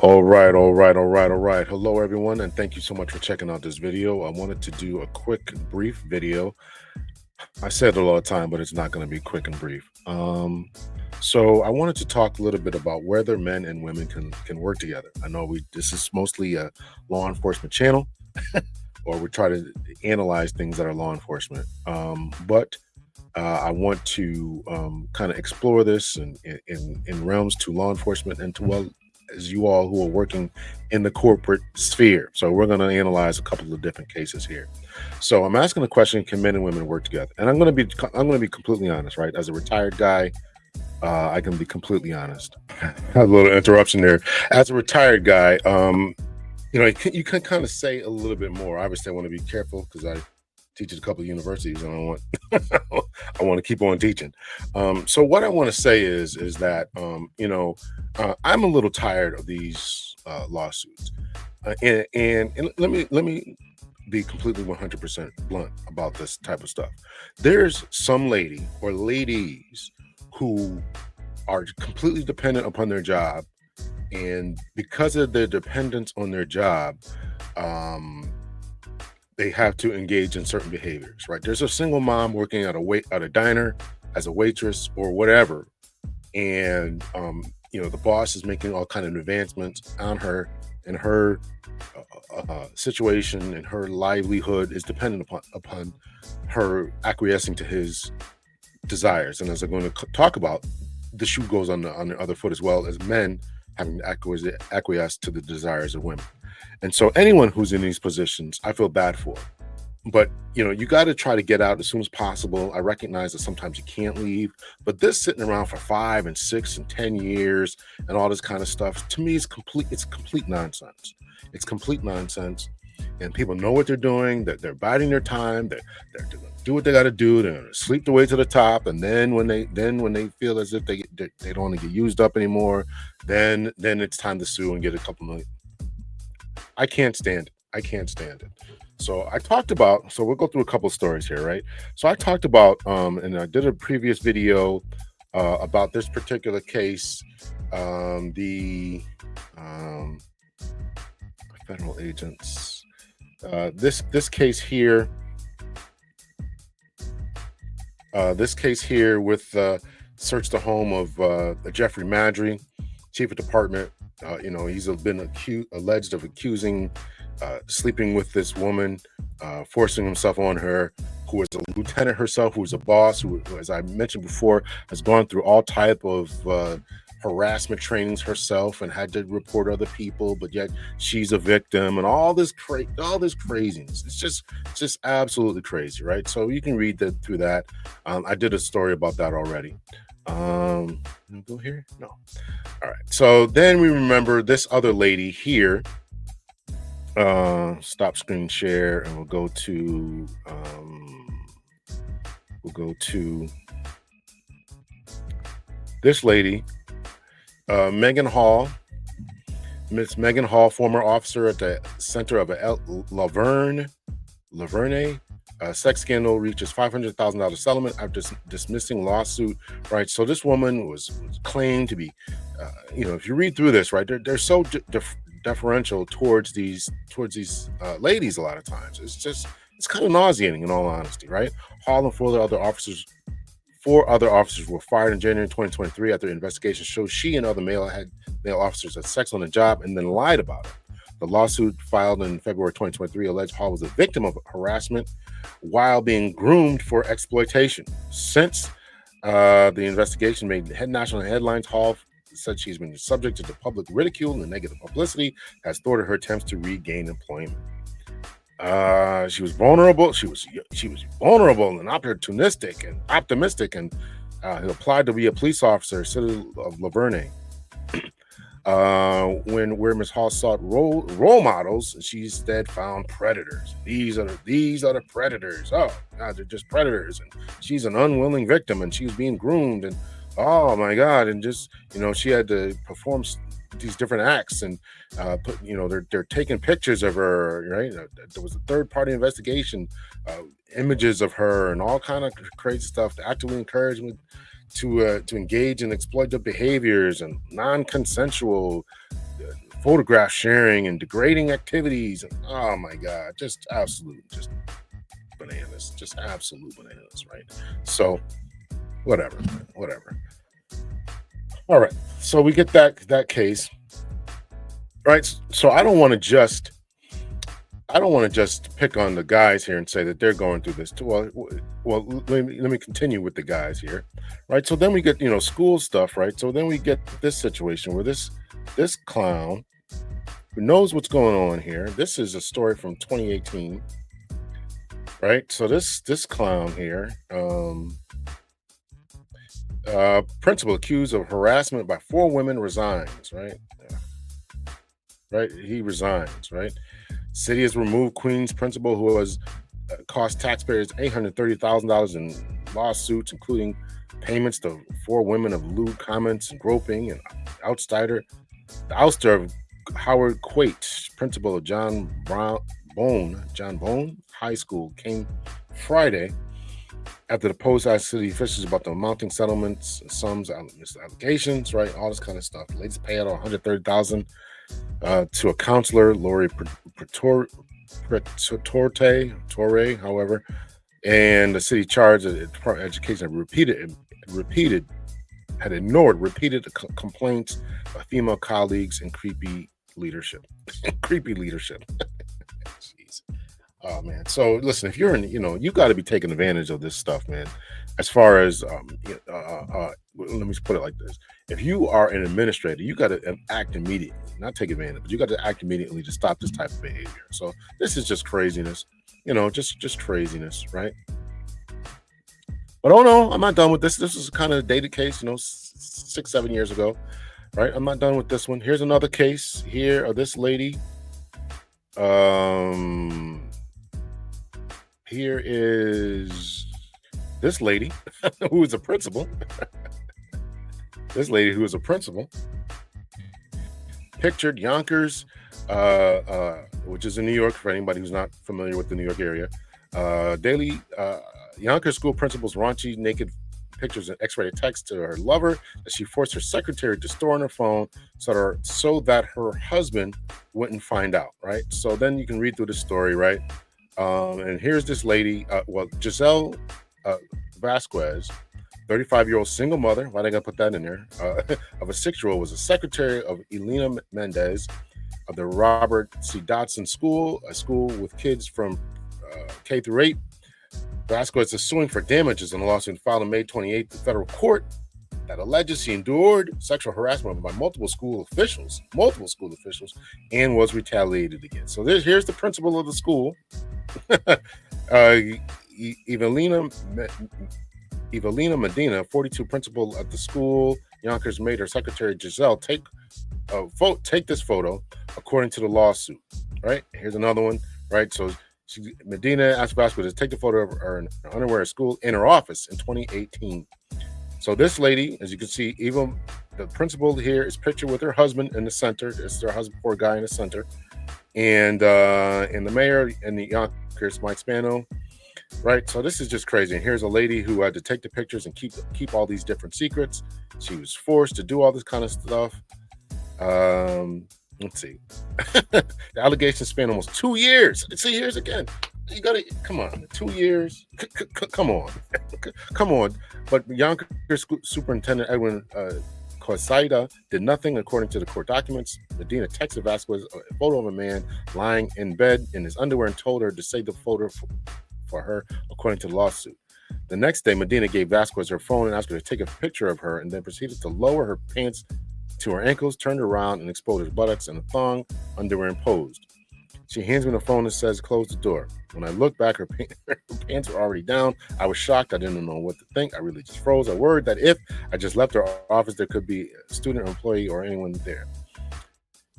All right. Hello, everyone, and thank you so much for checking out this video. I wanted to do a quick, brief video. I said it all the time, but it's not going to be quick and brief. So I wanted to talk a little bit about whether men and women can work together. I know this is mostly a law enforcement channel, or we try to analyze things that are law enforcement. But I want to kind of explore this in realms to law enforcement and to as you all who are working in the corporate sphere. So we're going to analyze a couple of different cases here. So I'm asking the question: can men and women work together? And I'm going to be completely honest, right? As a retired guy, I can be completely honest. Had a little interruption there. As a retired guy, you can kind of say a little bit more. Obviously, I want to be careful because I teach at a couple of universities, and I want I want to keep on teaching. So what I want to say is that I'm a little tired of these lawsuits, and let me be completely 100% blunt about this type of stuff. There's some lady or ladies who are completely dependent upon their job, and because of their dependence on their job, they have to engage in certain behaviors, right? There's a single mom working at a diner as a waitress or whatever, and the boss is making all kind of advancements on her, and her situation and her livelihood is dependent upon her acquiescing to his desires. And as I'm going to talk about, the shoe goes on the other foot as well, as men having to acquiesce to the desires of women. And so anyone who's in these positions, I feel bad for. But you got to try to get out as soon as possible. I recognize that sometimes you can't leave, but this sitting around for 5 and 6 and 10 years and all this kind of stuff, to me, it's complete nonsense. It's complete nonsense. And people know what they're doing, that they're biding their time, they're going to do what they got to do, they're going to sleep their way to the top, and then when they feel as if they don't want to get used up anymore, then it's time to sue and get a couple million. I can't stand it. So we'll go through a couple of stories here, right? So I talked about, and I did a previous video about this particular case, the federal agents. This case here with searched the home of Jeffrey Madry, chief of department. He's been alleged of accusing sleeping with this woman, forcing himself on her, who was a lieutenant herself, who was a boss, who, as I mentioned before, has gone through all type of harassment trainings herself and had to report other people, but yet she's a victim, and all this craziness. It's just absolutely crazy, right? So you can read through that. I did a story about that already. Go here? No. All right. So then we remember this other lady here. Stop screen share, and we'll go to this lady, Megan Hall. Miss Megan Hall, former officer at the center of a Laverne sex scandal, reaches $500,000 settlement after dismissing lawsuit. Right. So this woman was claimed to be, if you read through this, right, they're so deferential towards these ladies a lot of times. It's kind of nauseating, in all honesty, right? Hall and four other officers were fired in January 2023 after investigation showed she and other male officers had sex on the job and then lied about it. The lawsuit filed in February 2023 alleged Hall was a victim of harassment while being groomed for exploitation. Since the investigation made national headlines, Hall said she's been subject to the public ridicule and the negative publicity has thwarted her attempts to regain employment. She was vulnerable. She was vulnerable and opportunistic and optimistic, and applied to be a police officer, city of Laverne. Where Ms. Hall sought role models, she instead found predators. These are the predators. Oh God, they're just predators, and she's an unwilling victim, and she was being groomed, and oh my God, and just she had to perform these different acts, and they're taking pictures of her, right? There was a third-party investigation, images of her, and all kind of crazy stuff to actively encourage me to engage in exploitative behaviors and non-consensual photograph sharing and degrading activities. And oh my God, just absolute, just bananas, just absolute bananas, right? So whatever, whatever. All right. So we get that case, right? So I don't want to just pick on the guys here and say that they're going through this too. Well, let me continue with the guys here, right? So then we get school stuff, right? So then we get this situation where this clown who knows what's going on here. This is a story from 2018, right? So this clown here, principal accused of harassment by four women resigns, right? Right, he resigns, right? City has removed Queens principal who has cost taxpayers $830,000 in lawsuits, including payments to four women of lewd comments and groping, and outsider the ouster of Howard Quate, principal of John Bone High School, came Friday after the post asked city officials about the mounting settlements, sums, allegations, right? All this kind of stuff. The latest payout of $130,000 to a counselor, Lori Torre, however, and the city charged the Department of Education had ignored repeated complaints by female colleagues and creepy leadership. Creepy leadership. Jeez. Oh man. So listen, if you're in, you got to be taking advantage of this stuff, man. As far as let me put it like this: if you are an administrator, you got to act immediately, not take advantage, but you got to act immediately to stop this type of behavior. So this is just craziness, just craziness, right? But oh no, I'm not done with this. This is kind of a dated case, 6-7 years ago, right? I'm not done with this one. Here's another case here of this lady. Here is this lady who is a principal. This lady who is a principal pictured Yonkers, which is in New York, for anybody who's not familiar with the New York area. Yonkers school principal's raunchy naked pictures and X-rated text to her lover that she forced her secretary to store on her phone so that her husband wouldn't find out, right? So then you can read through the story, right? And here's this lady, Giselle Vasquez, 35-year-old single mother. Why they gotta put that in there? Of a 6-year-old, was a secretary of Elena Mendez of the Robert C. Dodson School, a school with kids from K through 8. Vasquez is suing for damages in a lawsuit filed on May 28th in federal court that alleges she endured sexual harassment by multiple school officials, and was retaliated against. So here's the principal of the school, Evelina Medina, 42, principal at the school. Yonkers made her secretary Giselle take this photo, according to the lawsuit. Right, here's another one. Right, so Medina asked Vasquez to take the photo of her in her underwear at school in her office in 2018. So this lady, as you can see, even the principal here is pictured with her husband in the center. It's their husband, poor guy in the center, and the mayor and the Yonkers, Mike Spano. Right, so this is just crazy. And here's a lady who had to take the pictures and keep all these different secrets. She was forced to do all this kind of stuff. Let's see. The allegations span almost 2 years. See, here's again. You gotta come on, 2 years. Come on, come on. But Yonkers Superintendent Edwin Cosaida did nothing, according to the court documents. Medina texted Vasquez a photo of a man lying in bed in his underwear and told her to save the photo for her, according to the lawsuit. The next day, Medina gave Vasquez her phone and asked her to take a picture of her, and then proceeded to lower her pants to her ankles, turned around and exposed her buttocks and a thong, underwear, and posed. She hands me the phone and says, "Close the door." When I looked back, her pants were already down. I was shocked. I didn't know what to think. I really just froze. I worried that if I just left her office, there could be a student or employee or anyone there.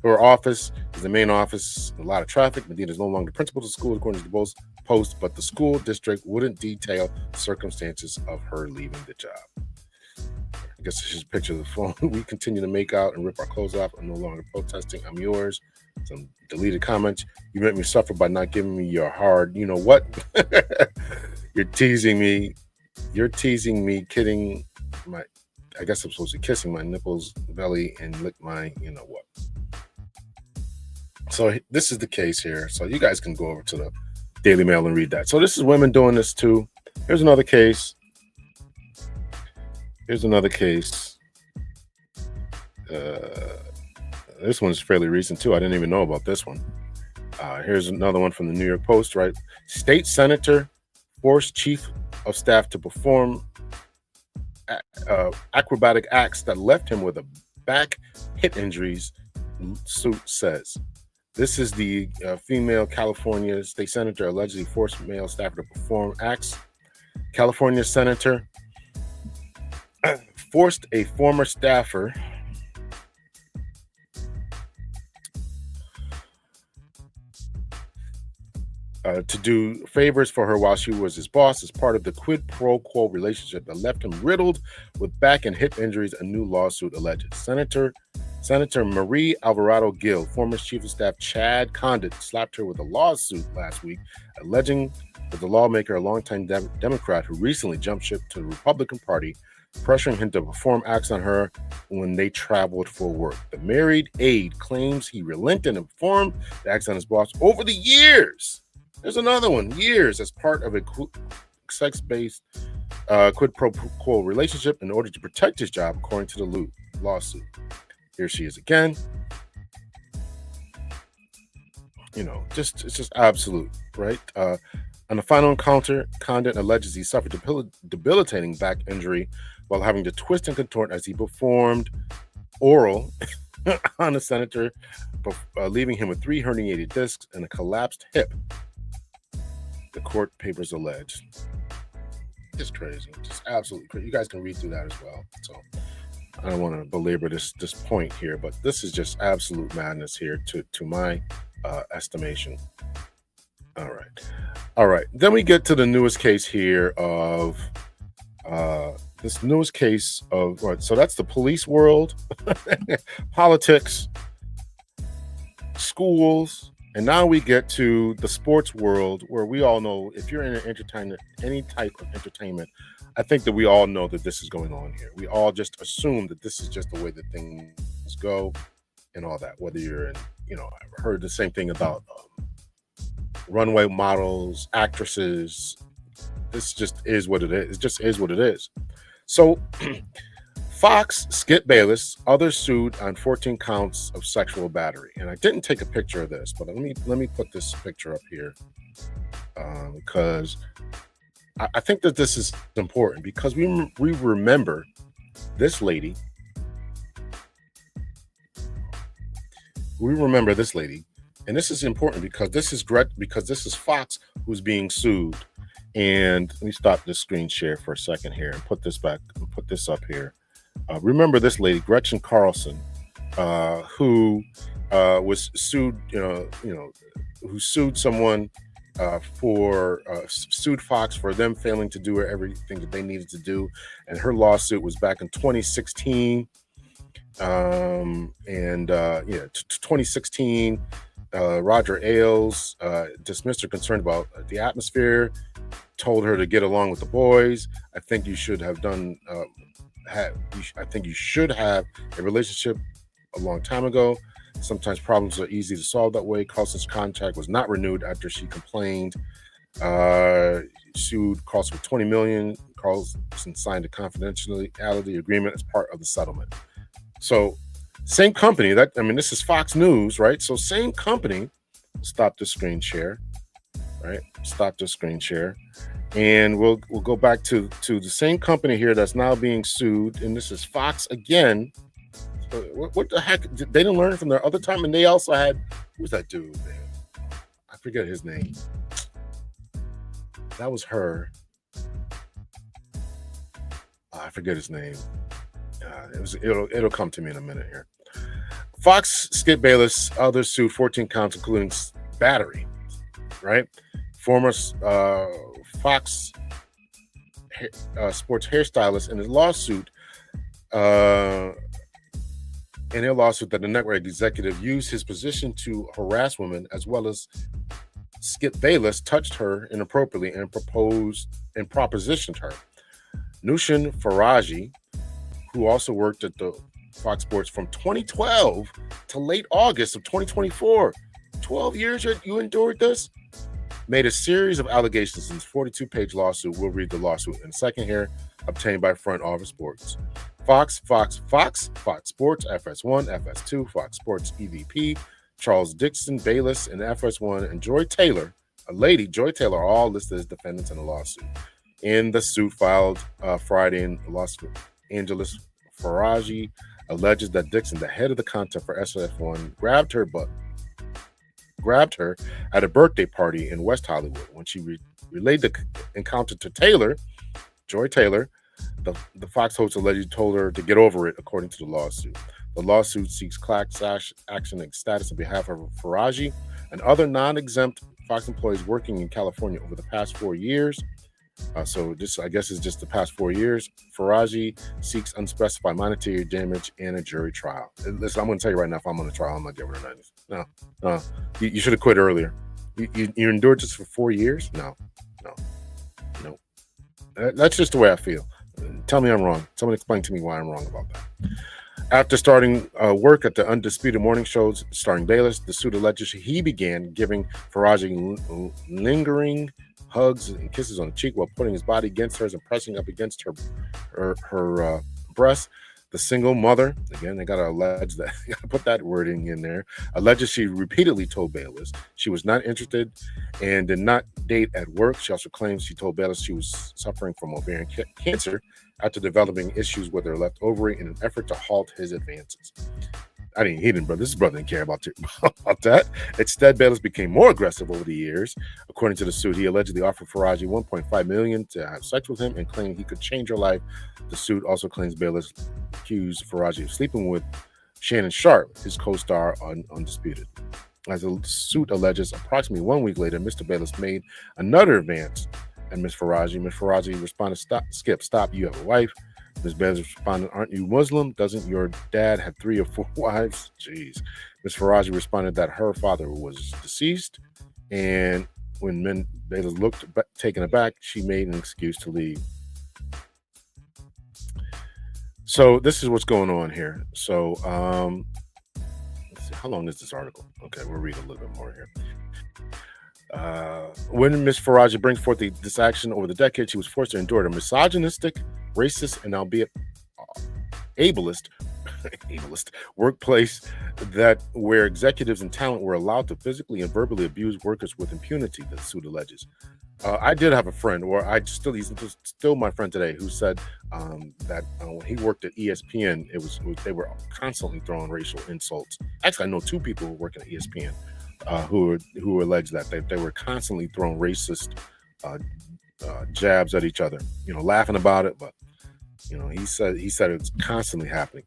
Her office is the main office, a lot of traffic. Medina is no longer principal of the school, according to the Post, but the school district wouldn't detail circumstances of her leaving the job. I guess this is a picture of the phone. We continue to make out and rip our clothes off. I'm no longer protesting. I'm yours. Some deleted comments. You make me suffer by not giving me your hard, you know what? You're teasing me. You're teasing me, kidding I guess I'm supposed to be kissing my nipples, belly, and lick my, you know what? So this is the case here. So you guys can go over to the Daily Mail and read that. So this is women doing this too. Here's another case. Here's another case. This one's fairly recent too. I didn't even know about this one. Here's another one from the New York Post, right? State senator forced chief of staff to perform acrobatic acts that left him with a back hip injuries, suit says. This is the female California state senator allegedly forced male staffer to perform acts. California senator forced a former staffer to do favors for her while she was his boss as part of the quid pro quo relationship that left him riddled with back and hip injuries, a new lawsuit alleges. Senator Marie Alvarado Gil, former chief of staff Chad Condit, slapped her with a lawsuit last week, alleging that the lawmaker, a longtime Democrat who recently jumped ship to the Republican Party, pressuring him to perform acts on her when they traveled for work. The married aide claims he relented and performed the acts on his boss over the years. There's another one, years, as part of a sex-based quid pro quo relationship in order to protect his job, according to the lawsuit. Here she is again. It's just absolute, right? On the final encounter, Condit alleges he suffered debilitating back injury while having to twist and contort as he performed oral on the senator, leaving him with 3 herniated discs and a collapsed hip. The court papers allege. Just crazy, just absolutely crazy. You guys can read through that as well. So I don't want to belabor this point here, but this is just absolute madness here to my estimation. All right. Then we get to the newest case here of so that's the police world, politics, schools. And now we get to the sports world, where we all know, if you're in any type of entertainment, I think that we all know that this is going on here. We all just assume that this is just the way that things go and all that. Whether you're in, I've heard the same thing about runway models, actresses. This just is what it is. It just is what it is. So Fox, Skip Bayless, others sued on 14 counts of sexual battery. And I didn't take a picture of this, but let me put this picture up here because I think that this is important, because we remember this lady. We remember this lady, and this is important because this is Fox who's being sued. And let me stop this screen share for a second here and put this up here. Remember this lady, Gretchen Carlson, who was sued, who sued someone sued Fox for them failing to do everything that they needed to do. And her lawsuit was back in 2016. 2016, Roger Ailes dismissed her concern about the atmosphere, told her to get along with the boys. I think you should have I think you should have a relationship a long time ago. Sometimes problems are easy to solve that way. Carlson's contract was not renewed after she complained. Sued Carlson for $20 million. Carlson signed a confidentiality agreement as part of the settlement. So same company, this is Fox News, right? So same company. Stop the screen share, right? Stop the screen share. And we'll go back to the same company here that's now being sued. And this is Fox again. What the heck? They didn't learn from their other time. And they also had, who's that dude, man? I forget his name. That was her. I forget his name. It'll come to me in a minute here. Fox, Skip Bayless, others sued 14 counts, including battery, right? Former Fox sports hairstylist in their lawsuit that the network executive used his position to harass women, as well as Skip Bayless touched her inappropriately and propositioned her. Nushin Faraji, who also worked at the Fox Sports from 2012 to late August of 2024, 12 years you endured this? Made a series of allegations in this 42-page lawsuit. We'll read the lawsuit in a second here, obtained by Front Office Sports. Fox Sports, FS1, FS2, Fox Sports EVP, Charles Dixon, Bayless, and FS1, and Joytaylor, a lady, Joytaylor, are all listed as defendants in the lawsuit. In the suit filed Friday in Los Angeles, Faraji alleges that Dixon, the head of the content for SF1, grabbed her at a birthday party in West Hollywood. When she relayed the encounter to Joytaylor, the Fox host allegedly told her to get over it, according to the lawsuit. The lawsuit seeks class action and status on behalf of Faraji and other non-exempt Fox employees working in California over the past 4 years. So this, I guess, is just the past 4 years. Faraji seeks unspecified monetary damage and a jury trial. Listen, I'm going to tell you right now, if I'm on a trial, I'm not giving her 90s. No. You should have quit earlier. You endured this for 4 years? No. That's just the way I feel. Tell me I'm wrong. Someone explain to me why I'm wrong about that. After starting work at the Undisputed Morning Shows starring Bayless, the suit alleges he began giving Faraji lingering hugs and kisses on the cheek while putting his body against hers and pressing up against her breast. The single mother, again, they gotta allege that, put that wording in there, alleges she repeatedly told Bayless she was not interested and did not date at work. She also claims she told Bayless she was suffering from ovarian cancer after developing issues with her left ovary in an effort to halt his advances. This brother didn't care about that. Instead, Bayless became more aggressive over the years. According to the suit, he allegedly offered Faraji $1.5 million to have sex with him and claimed he could change her life. The suit also claims Bayless accused Faraji of sleeping with Shannon Sharp, his co-star on Undisputed. As the suit alleges, approximately 1 week later, Mr. Bayless made another advance at Miss Faraji. Miss Faraji responded, stop, you have a wife. Ms. Bayless responded, aren't you Muslim? Doesn't your dad have 3 or 4 wives? Jeez. Ms. Faraji responded that her father was deceased, and when Bayless looked taken aback, she made an excuse to leave. So this is what's going on here. So let's see, how long is this article? Okay, we'll read a little bit more here. When Ms. Faraji brings forth this action over the decades, she was forced to endure a misogynistic, racist, and albeit ableist workplace where executives and talent were allowed to physically and verbally abuse workers with impunity, the suit alleges. I did have a friend, he's still my friend today, who said that when he worked at ESPN, they were constantly throwing racial insults. Actually, I know 2 people who work at ESPN who allege that they were constantly throwing racist jabs at each other, laughing about it, but he said it's constantly happening.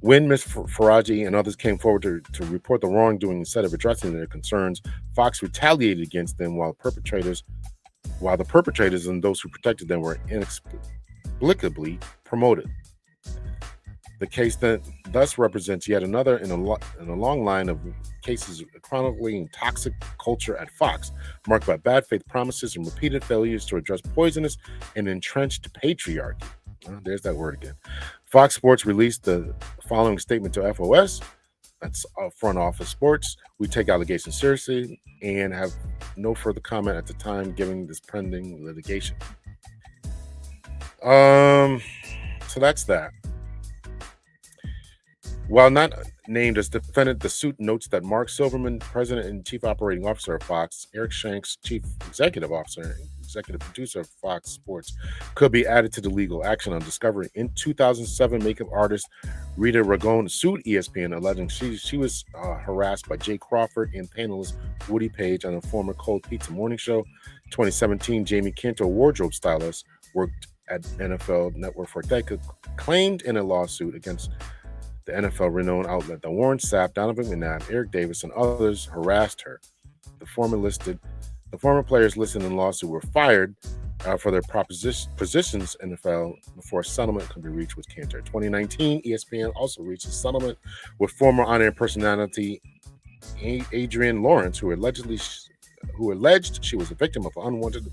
When Ms. Faraji and others came forward to report the wrongdoing instead of addressing their concerns, Fox retaliated against them while the perpetrators and those who protected them were inexplicably promoted. The case thus represents yet another in a long line of cases chronically toxic culture at Fox, marked by bad faith promises and repeated failures to address poisonous and entrenched patriarchy. There's that word again. Fox Sports released the following statement to FOS, that's Front Office Sports. We take allegations seriously and have no further comment at the time given this pending litigation. So that's that. While not named as defendant, the suit notes that Mark Silverman, president and chief operating officer of Fox, Eric Shanks, chief executive officer and executive producer of Fox Sports, could be added to the legal action on discovery. In 2007, makeup artist Rita Ragone sued ESPN, alleging she was harassed by Jay Crawford and panelist Woody Page on a former Cold Pizza morning show. 2017, Jamie Cantor, wardrobe stylist, worked at NFL Network for a decade, claimed in a lawsuit against the NFL renowned outlet that Warren Sapp, Donovan McNabb, Eric Davis, and others harassed her. The former players listed in the lawsuit were fired for their positions in the NFL before a settlement could be reached with Cantor. 2019, ESPN also reached a settlement with former on-air personality Adrienne Lawrence, who alleged she was a victim of unwanted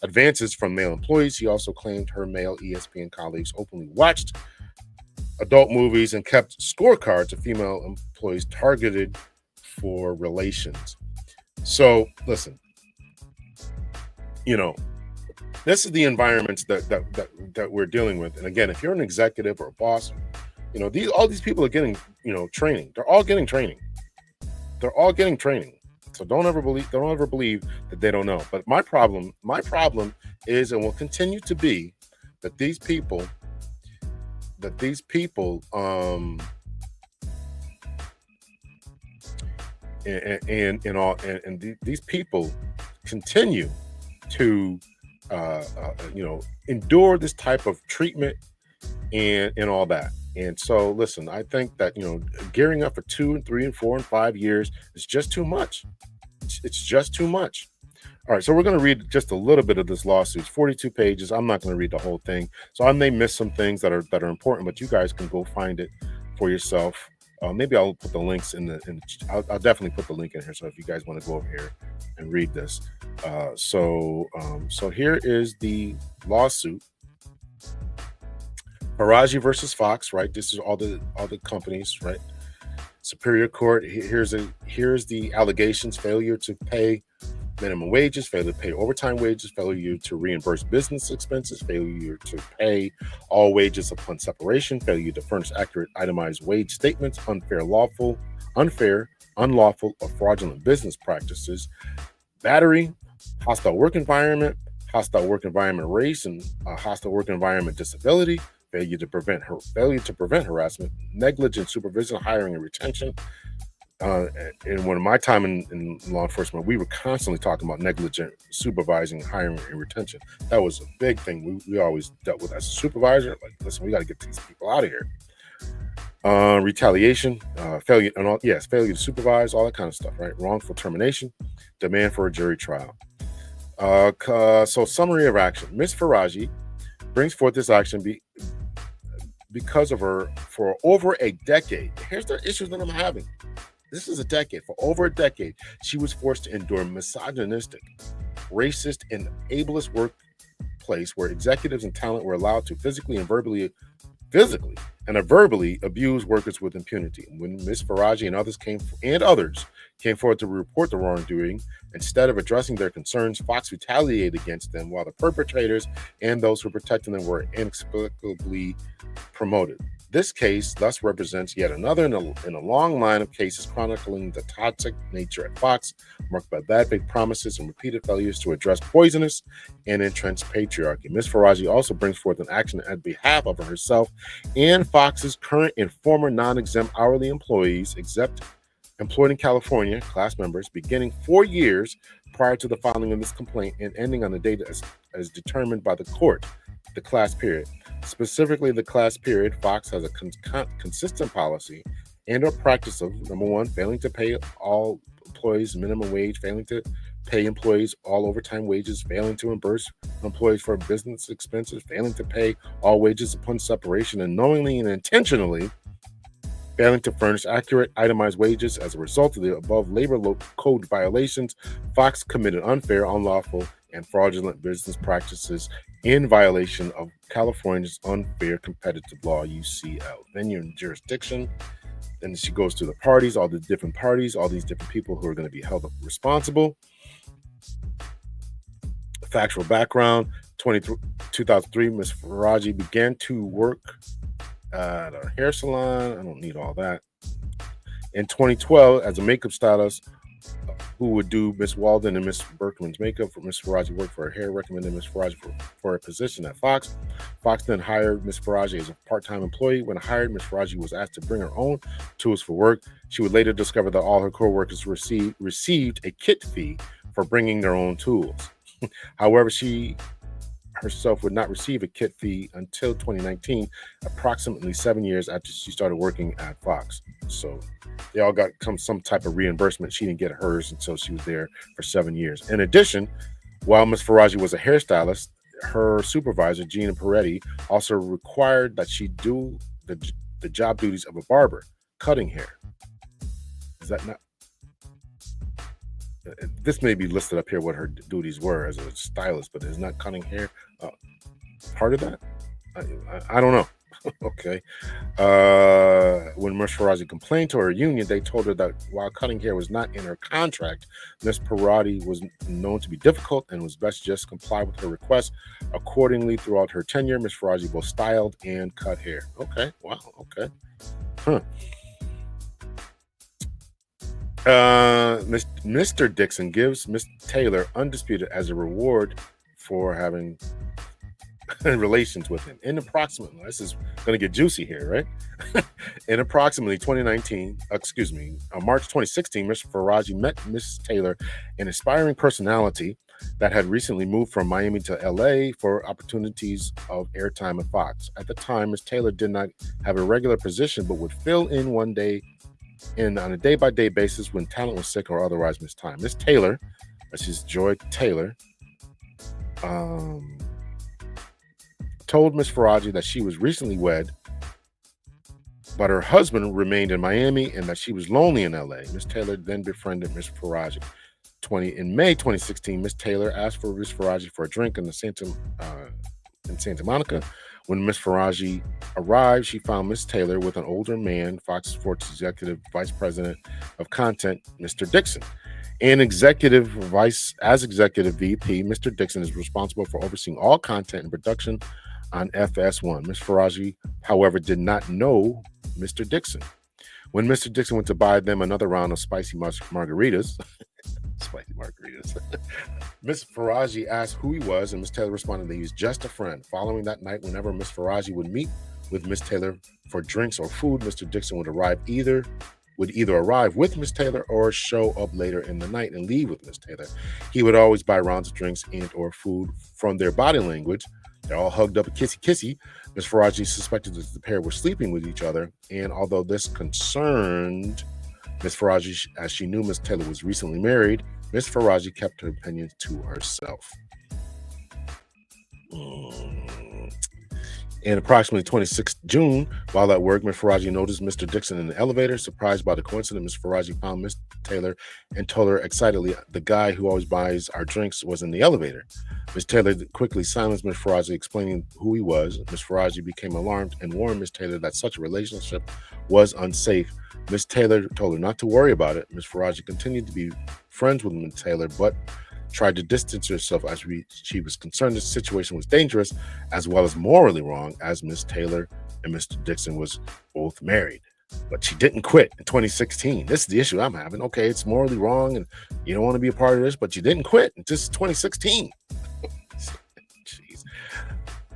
advances from male employees. He also claimed her male ESPN colleagues openly watched adult movies and kept scorecards of female employees targeted for relations. So listen, you know, this is the environments that we're dealing with. And again, if you're an executive or a boss, these all these people are getting, training. They're all getting training. They're all getting training. So don't ever believe that they don't know. But my problem is and will continue to be that these people these people continue to endure this type of treatment and all that. And so listen, I think that gearing up for 2 and 3 and 4 and 5 years is just too much. It's just too much. All right, so we're going to read just a little bit of this lawsuit. It's 42 pages. I'm not going to read the whole thing, so I may miss some things that are important, but you guys can go find it for yourself. Maybe I'll put the links I'll definitely put the link in here. So if you guys want to go over here and read this, so here is the lawsuit. Faraji versus Fox, right? This is all the companies, right? Superior Court. Here's the allegations: failure to pay minimum wages, failure to pay overtime wages, failure to reimburse business expenses, failure to pay all wages upon separation, failure to furnish accurate itemized wage statements, unfair, unlawful, or fraudulent business practices, battery, hostile work environment race, and hostile work environment disability, failure to prevent harassment, negligent supervision, hiring, and retention. And when my time in law enforcement, we were constantly talking about negligent supervising, hiring, and retention. That was a big thing we always dealt with as a supervisor. Like, listen, we got to get these people out of here. Retaliation, failure to supervise, all that kind of stuff, right? Wrongful termination, demand for a jury trial. So summary of action. Ms. Faraji brings forth this action because of her for over a decade. Here's the issues that I'm having. This is a decade. For over a decade, she was forced to endure misogynistic, racist, and ableist workplace where executives and talent were allowed to physically and verbally abuse workers with impunity. When Ms. Faraji and others came forward to report the wrongdoing, instead of addressing their concerns, Fox retaliated against them, while the perpetrators and those who protected them were inexplicably promoted. This case thus represents yet another in a long line of cases chronicling the toxic nature at Fox, marked by bad faith promises and repeated failures to address poisonous and entrenched patriarchy. Ms. Faraji also brings forth an action on behalf of herself and Fox's current and former non-exempt hourly employees, employed in California, class members, beginning 4 years prior to the filing of this complaint and ending on the date as determined by the court, the class period. Specifically, the class period, Fox has a consistent policy and or practice of, number one, failing to pay all employees minimum wage, failing to pay employees all overtime wages, failing to reimburse employees for business expenses, failing to pay all wages upon separation, and knowingly and intentionally failing to furnish accurate itemized wages. As a result of the above labor code violations, Fox committed unfair, unlawful, and fraudulent business practices in violation of California's unfair competitive law, UCL. Venue and jurisdiction. Then she goes to the parties, all the different parties, all these different people who are going to be held responsible. Factual background: 2003, Ms. Faraji began to work at a hair salon. I don't need all that. In 2012, as a makeup stylist who would do Miss Walden and Miss Berkman's makeup for Miss Faraji, worked for her hair, recommended Miss Faraji for a position at Fox. Fox then hired Miss Faraji as a part-time employee. When hired, Miss Faraji was asked to bring her own tools for work. She would later discover that all her co-workers received a kit fee for bringing their own tools. However, she herself would not receive a kit fee until 2019, approximately 7 years after she started working at Fox. So they all got some type of reimbursement. She didn't get hers until she was there for 7 years. In addition, while Ms. Faraji was a hairstylist, her supervisor, Gina Peretti, also required that she do the job duties of a barber, cutting hair. Is that not? This may be listed up here what her duties were as a stylist, but is not cutting hair part of that? I don't know. Okay. When Ms. Faraji complained to her union, they told her that while cutting hair was not in her contract, Ms. Parati was known to be difficult and was best just comply with her request. Accordingly, throughout her tenure, Ms. Faraji both styled and cut hair. Okay, wow, okay. Huh. Mr. Dixon gives Miss Taylor undisputed as a reward for having relations with him. In approximately, this is going to get juicy here, right? In approximately 2019, excuse me, March 2016, Mr. Faraji met Miss Taylor, an aspiring personality that had recently moved from Miami to LA for opportunities of airtime at Fox. At the time, Miss Taylor did not have a regular position, but would fill in one day in on a day-by-day basis when talent was sick or otherwise missed time. Miss Taylor, that's just Joytaylor, um, told Miss Faraji that she was recently wed, but her husband remained in Miami and that she was lonely in LA. Miss Taylor then befriended Miss Faraji. In May 2016, Miss Taylor asked for Miss Faraji for a drink in Santa Monica. When Miss Faraji arrived, she found Miss Taylor with an older man, Fox Sports Executive Vice President of Content, Mr. Dixon. Executive VP, Mr. Dixon is responsible for overseeing all content and production on FS1. Miss Faraji, however, did not know Mr. Dixon. When Mr. Dixon went to buy them another round of spicy margaritas, Miss Faraji asked who he was, and Miss Taylor responded that he was just a friend. Following that night, whenever Miss Faraji would meet with Miss Taylor for drinks or food, Mr. Dixon would either arrive with Miss Taylor or show up later in the night and leave with Miss Taylor. He would always buy rounds of drinks and or food. From their body language, they're all hugged up, kissy. Miss Faraji suspected that the pair were sleeping with each other, and although this concerned Miss Faraji, as she knew Miss Taylor was recently married, Miss Faraji kept her opinions to herself. In approximately 26th June, while at work, Miss Faraji noticed Mr. Dixon in the elevator. Surprised by the coincidence, Miss Faraji found Miss Taylor and told her excitedly, "The guy who always buys our drinks was in the elevator." Miss Taylor quickly silenced Miss Faraji, explaining who he was. Miss Faraji became alarmed and warned Miss Taylor that such a relationship was unsafe. Miss Taylor told her not to worry about it. Miss Faraji continued to be friends with Miss Taylor, but tried to distance herself as she was concerned the situation was dangerous as well as morally wrong, as Miss Taylor and Mr. Dixon was both married. But she didn't quit in 2016. This is the issue I'm having. Okay, it's morally wrong and you don't want to be a part of this, but you didn't quit in just 2016. Jeez.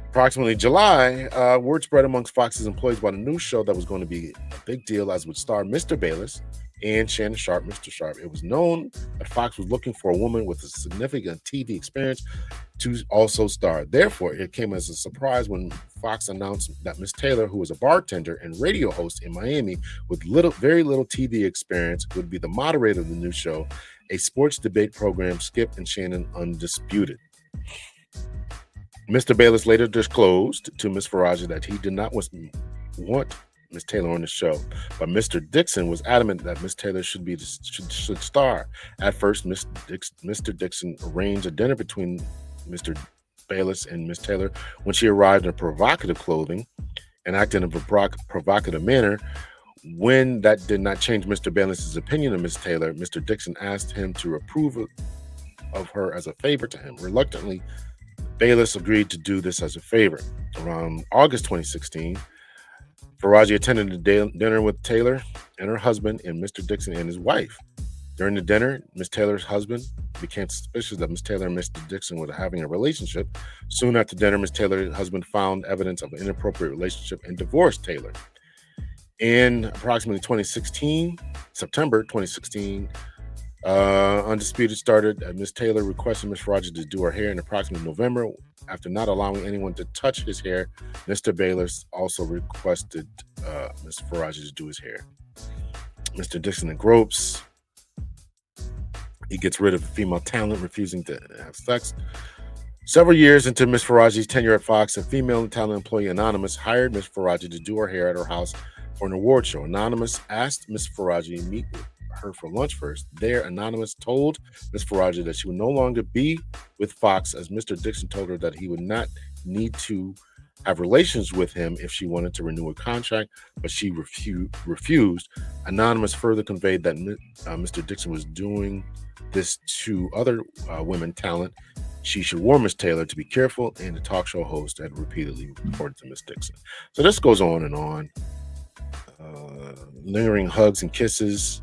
Approximately July, word spread amongst Fox's employees about a new show that was going to be a big deal, as would star Mr. Bayless and Shannon Sharp, Mr. Sharp. It was known that Fox was looking for a woman with a significant TV experience to also star. Therefore, it came as a surprise when Fox announced that Miss Taylor, who was a bartender and radio host in Miami with very little TV experience, would be the moderator of the new show, a sports debate program, Skip and Shannon Undisputed. Mr. Bayless later disclosed to Miss Faraji that he did not want Miss Taylor on the show, but Mr. Dixon was adamant that Miss Taylor should star. At first, Mr. Dixon arranged a dinner between Mr. Bayless and Miss Taylor when she arrived in provocative clothing and acted in a provocative manner. When that did not change Mr. Bayless's opinion of Miss Taylor, Mr. Dixon asked him to approve of her as a favor to him. Reluctantly, Bayless agreed to do this as a favor. Around August 2016, Faraji attended a dinner with Taylor and her husband and Mr. Dixon and his wife. During the dinner, Miss Taylor's husband became suspicious that Miss Taylor and Mr. Dixon were having a relationship. Soon after dinner, Miss Taylor's husband found evidence of an inappropriate relationship and divorced Taylor. In approximately September 2016, Undisputed started. Miss Taylor requested Miss Faraji to do her hair in approximately November. After not allowing anyone to touch his hair, Mr. Bayless also requested Miss Faraji to do his hair. Mr. Dixon gropes. He gets rid of female talent, refusing to have sex. Several years into Miss Faraji's tenure at Fox, a female talent employee, Anonymous, hired Miss Faraji to do her hair at her house for an award show. Anonymous asked Miss Faraji to meet with her for lunch first. There, Anonymous told Miss Faraji that she would no longer be with Fox, as Mr. Dixon told her that he would not need to have relations with him if she wanted to renew a contract, but she refused. Anonymous further conveyed that Mr. Dixon was doing this to other women talent. She should warn Miss Taylor to be careful, and the talk show host had repeatedly reported to Miss Dixon. So this goes on and on. Lingering hugs and kisses.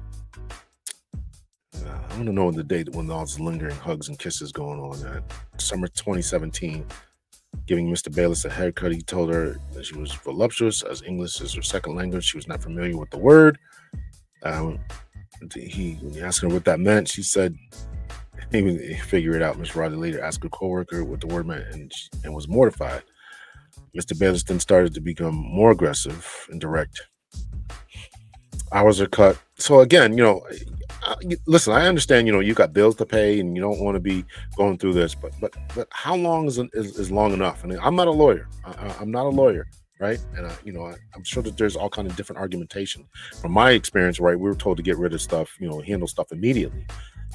I want to know the date when all this lingering hugs and kisses going on. Summer 2017, giving Mr. Bayless a haircut, he told her that she was voluptuous, as English is her second language. She was not familiar with the word. He asked her what that meant. She said he figured it out. Miss Roddy later asked her coworker what the word meant and was mortified. Mr. Bayless then started to become more aggressive and direct. Hours are cut. So again, listen, I understand, you got bills to pay and you don't want to be going through this, but how long is long enough? I mean, I'm not a lawyer. I'm not a lawyer, right? And I'm sure that there's all kind of different argumentation. From my experience, right, we were told to get rid of stuff, handle stuff immediately.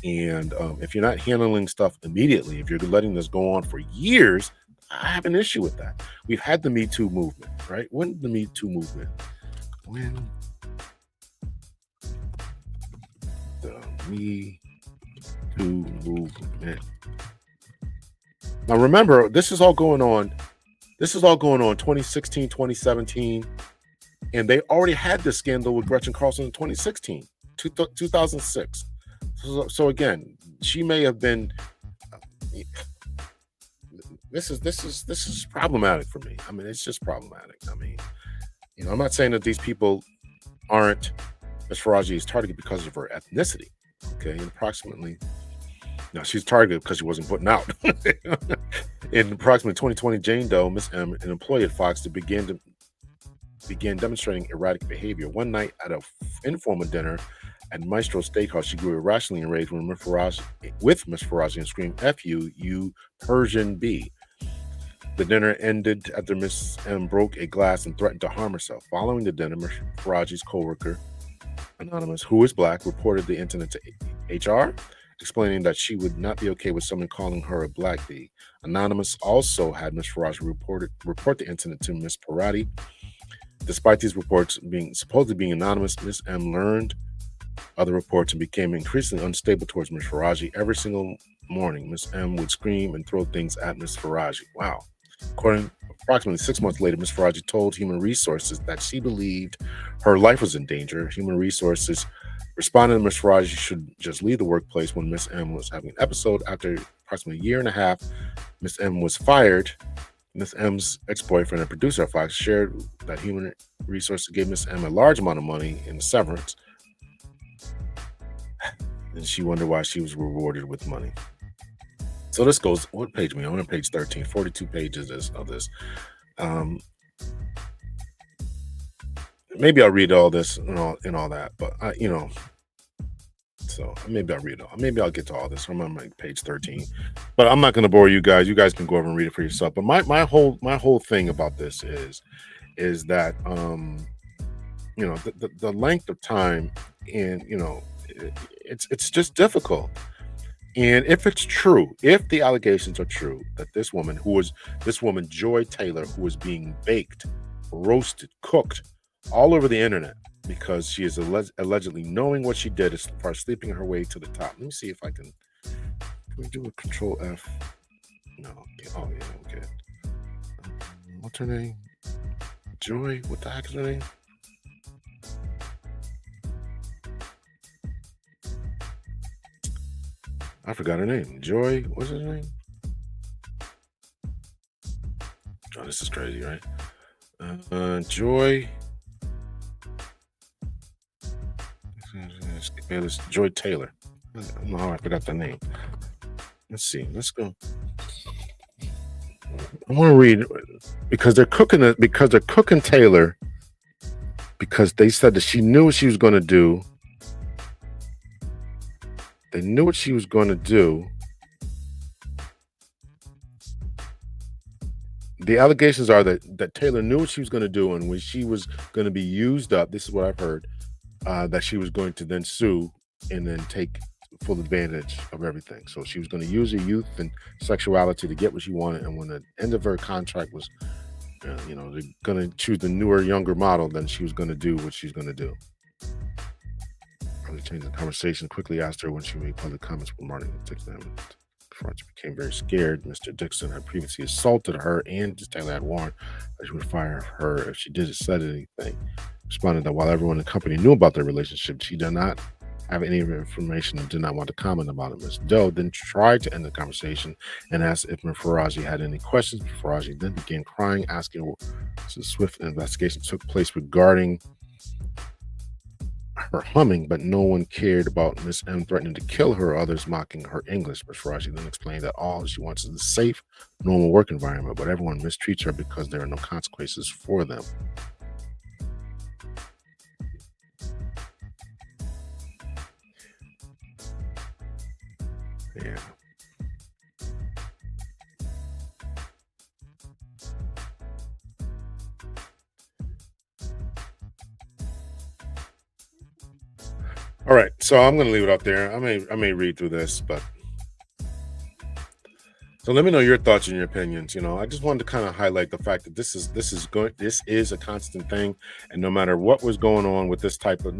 And if you're not handling stuff immediately, if you're letting this go on for years, I have an issue with that. We've had the Me Too movement, right? When did the Me Too movement? When the Me Too movement. Now remember, this is all going on 2016, 2017, and they already had this scandal with Gretchen Carlson in 2016, 2006. So again, she may have been. This is problematic for me. I mean, it's just problematic. I mean, I'm not saying that these people aren't Ms. Farage's target because of her ethnicity. Okay, and approximately. No, she's targeted because she wasn't putting out. In approximately 2020, Jane Doe, Miss M, an employee at Fox, began demonstrating erratic behavior. One night at an informal dinner at Maestro Steakhouse, she grew irrationally enraged with Miss Farage and screamed, "F you, you Persian bee." The dinner ended after Miss M broke a glass and threatened to harm herself. Following the dinner, Miss Farage's co-worker, Anonymous, who is Black, reported the incident to HR, explaining that she would not be okay with someone calling her a black bee. Anonymous also had Miss Farage report the incident to Miss Parati. Despite these reports supposedly being anonymous, Miss M learned other reports and became increasingly unstable towards Miss Farage. Every single morning, Miss M would scream and throw things at Miss Farage. Wow. Approximately 6 months later, Miss Farage told Human Resources that she believed her life was in danger. Human Resources responded that Miss Farage should just leave the workplace when Miss M was having an episode. After approximately a year and a half, Miss M was fired. Miss M's ex-boyfriend and producer at Fox shared that Human Resources gave Miss M a large amount of money in severance, and she wondered why she was rewarded with money. So this goes, what page are we on? I'm on page 13, 42 pages of this. Maybe I'll read all this and all that, but so maybe I'll read it all. Maybe I'll get to all this. I'm on page 13, but I'm not going to bore you guys. You guys can go over and read it for yourself. But my whole thing about this is that the length of time, and it's just difficult. And if it's true, if the allegations are true that this woman, Joytaylor, who is being baked, roasted, cooked all over the internet because she is allegedly knowing what she did as far as sleeping her way to the top. Let me see if I can we do a Control F? No. Oh, yeah, okay. What's her name? Joy? What the heck is her name? I forgot her name. Joy, what's her name? Oh, this is crazy, right? Joy. Joytaylor. I don't know how I forgot the name. Let's see. Let's go. I want to read because they're cooking Taylor because they said that she knew what she was going to do. They knew what she was going to do. The allegations are that Taylor knew what she was going to do, and when she was going to be used up, this is what I've heard, that she was going to then sue and then take full advantage of everything. So she was going to use her youth and sexuality to get what she wanted, and when the end of her contract was They're gonna choose the newer, younger model, then she was gonna do what she's gonna do. Probably changed the conversation. Quickly asked her when she made public comments regarding the Dixon. Before she became very scared, Mr. Dixon had previously assaulted her, and Taylor had warned that she would fire her if she did said anything. Responded that while everyone in the company knew about their relationship, she did not have any information and did not want to comment about it. Ms. Doe then tried to end the conversation and asked if Ms. Faraji had any questions. Faraji then began crying, asking what a swift investigation took place regarding her humming, but no one cared about Miss M threatening to kill her or others mocking her English. But Faraji then explained that all she wants is a safe, normal work environment, but everyone mistreats her because there are no consequences for them. Yeah. All right. So I'm gonna leave it up there. I may read through this, but so let me know your thoughts and your opinions. I just wanted to kind of highlight the fact that this is a constant thing, and no matter what's going on with this type of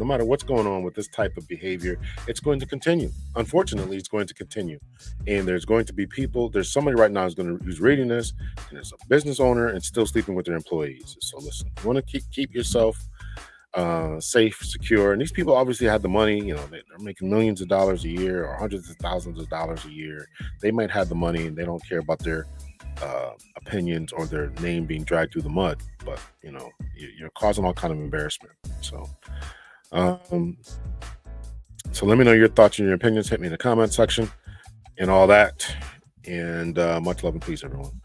behavior, it's going to continue. Unfortunately, it's going to continue, and there's going to be people. There's somebody right now who's reading this, and there's a business owner and still sleeping with their employees. So listen, you want to keep yourself safe, secure. And these people obviously had the money. They're making millions of dollars a year or hundreds of thousands of dollars a year. They might have the money and they don't care about their opinions or their name being dragged through the mud. But you're causing all kind of embarrassment. Um, so let me know your thoughts and your opinions. Hit me in the comment section and all that. And much love and peace, everyone.